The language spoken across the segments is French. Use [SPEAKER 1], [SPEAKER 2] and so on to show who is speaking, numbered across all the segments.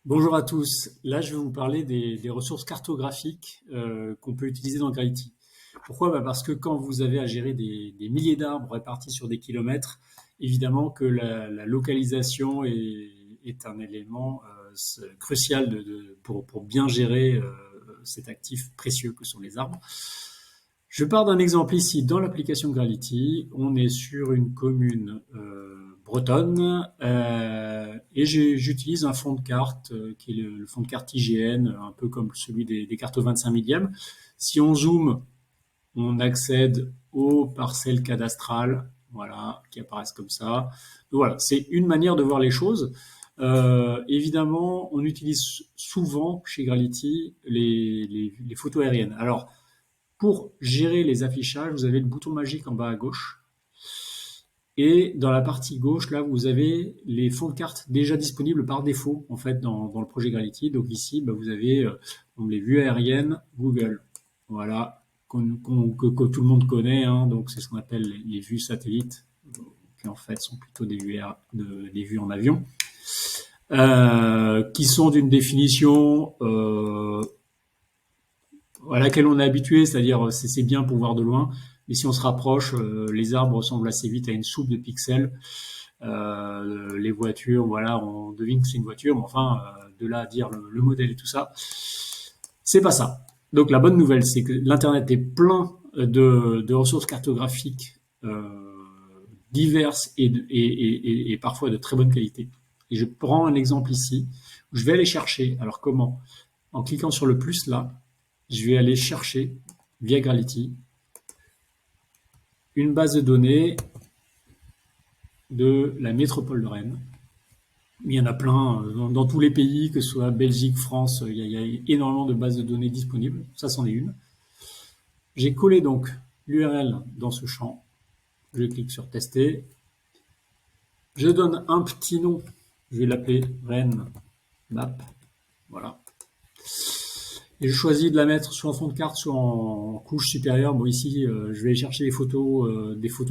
[SPEAKER 1] Bonjour à tous. Là, je vais vous parler des ressources cartographiques qu'on peut utiliser dans Gravity. Pourquoi? Parce que quand vous avez à gérer des milliers d'arbres répartis sur des kilomètres, évidemment que la localisation est un élément crucial pour bien gérer cet actif précieux que sont les arbres. Je pars d'un exemple ici dans l'application Gravity. On est sur une commune bretonne et j'utilise un fond de carte qui est le fond de carte IGN, un peu comme celui des cartes au 25 millième. Si on zoome, on accède aux parcelles cadastrales, voilà, qui apparaissent comme ça. Donc voilà, c'est une manière de voir les choses. Évidemment, on utilise souvent chez Gravity les photos aériennes. Alors, pour gérer les affichages, vous avez le bouton magique en bas à gauche. Et dans la partie gauche, là, vous avez les fonds de cartes déjà disponibles par défaut, en fait, dans le projet Gravity. Donc ici, vous avez les vues aériennes Google. Voilà, que tout le monde connaît. Hein. Donc c'est ce qu'on appelle les vues satellites, qui en fait sont plutôt des vues en avion, qui sont d'une définition à laquelle on est habitué, c'est-à-dire c'est bien pour voir de loin, mais si on se rapproche, les arbres ressemblent assez vite à une soupe de pixels. Les voitures, voilà, on devine que c'est une voiture, mais enfin, de là à dire le modèle et tout ça, c'est pas ça. Donc la bonne nouvelle, c'est que l'Internet est plein de ressources cartographiques diverses et parfois de très bonne qualité. Et je prends un exemple ici, où je vais aller chercher. Alors comment? En cliquant sur le plus là, je vais aller chercher via Gravity une base de données de la métropole de Rennes. Il y en a plein dans tous les pays, que ce soit Belgique, France, il y a énormément de bases de données disponibles. Ça, c'en est une. J'ai collé donc l'URL dans ce champ. Je clique sur tester. Je donne un petit nom. Je vais l'appeler Rennes Map. Voilà. Et je choisis de la mettre soit en fond de carte, soit en couche supérieure. Bon, ici, je vais chercher des photos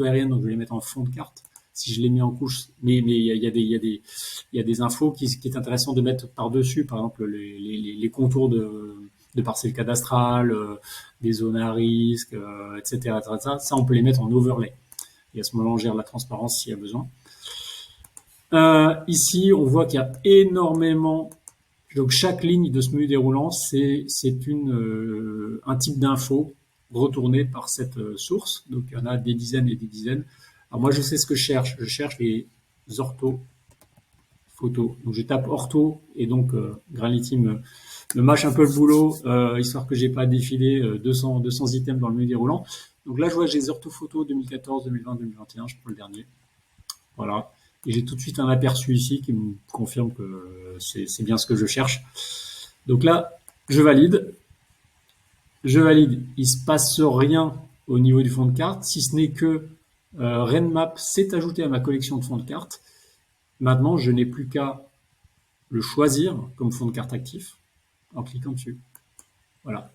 [SPEAKER 1] aériennes, donc je vais les mettre en fond de carte. Si je les mets en couche, mais il y a des infos qui est intéressant de mettre par-dessus, par exemple les contours de parcelles cadastrales, des zones à risque, etc., etc. Ça, on peut les mettre en overlay. Et à ce moment-là, on gère la transparence s'il y a besoin. Ici, on voit qu'il y a énormément. Donc chaque ligne de ce menu déroulant, c'est un type d'info retourné par cette source. Donc il y en a des dizaines et des dizaines. Alors moi, je sais ce que je cherche. Je cherche les orthos photos. Donc je tape ortho et donc Gravity me mâche un peu le boulot, histoire que j'ai pas défilé 200 items dans le menu déroulant. Donc là, je vois que j'ai les orthophotos 2014, 2020, 2021. Je prends le dernier. Voilà. Et j'ai tout de suite un aperçu ici qui me confirme que c'est bien ce que je cherche. Donc là, je valide. Je valide. Il se passe rien au niveau du fond de carte, si ce n'est que RenMap s'est ajouté à ma collection de fonds de carte. Maintenant, je n'ai plus qu'à le choisir comme fond de carte actif en cliquant dessus. Voilà.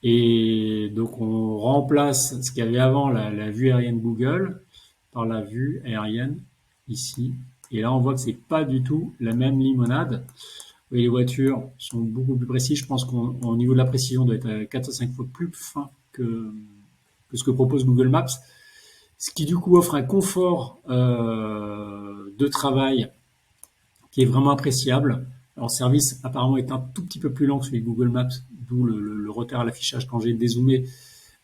[SPEAKER 1] Et donc, on remplace ce qu'il y avait avant, la vue aérienne Google, par la vue aérienne ici. Et là, on voit que c'est pas du tout la même limonade. Et les voitures sont beaucoup plus précises. Je pense qu'au niveau de la précision, on doit être à 4 à 5 fois plus fin que ce que propose Google Maps. Ce qui, du coup, offre un confort de travail qui est vraiment appréciable. Alors, le service, apparemment, est un tout petit peu plus lent que celui de Google Maps, d'où le retard à l'affichage quand j'ai dézoomé.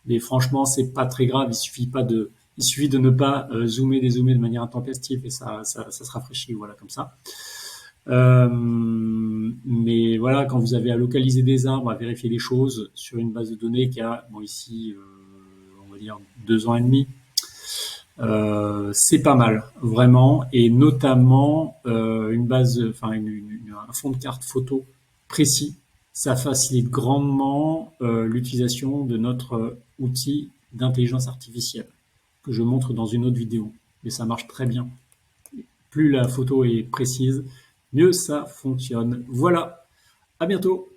[SPEAKER 1] Mais franchement, c'est pas très grave. Il suffit de ne pas dézoomer de manière intempestive et ça se rafraîchit, voilà, comme ça. Mais voilà, quand vous avez à localiser des arbres, à vérifier des choses sur une base de données qui a, bon, ici, on va dire 2 ans et demi, c'est pas mal, vraiment, et notamment une base, enfin un fond de carte photo précis, ça facilite grandement l'utilisation de notre outil d'intelligence artificielle que je montre dans une autre vidéo. Mais ça marche très bien. Plus la photo est précise, mieux ça fonctionne. Voilà, à bientôt.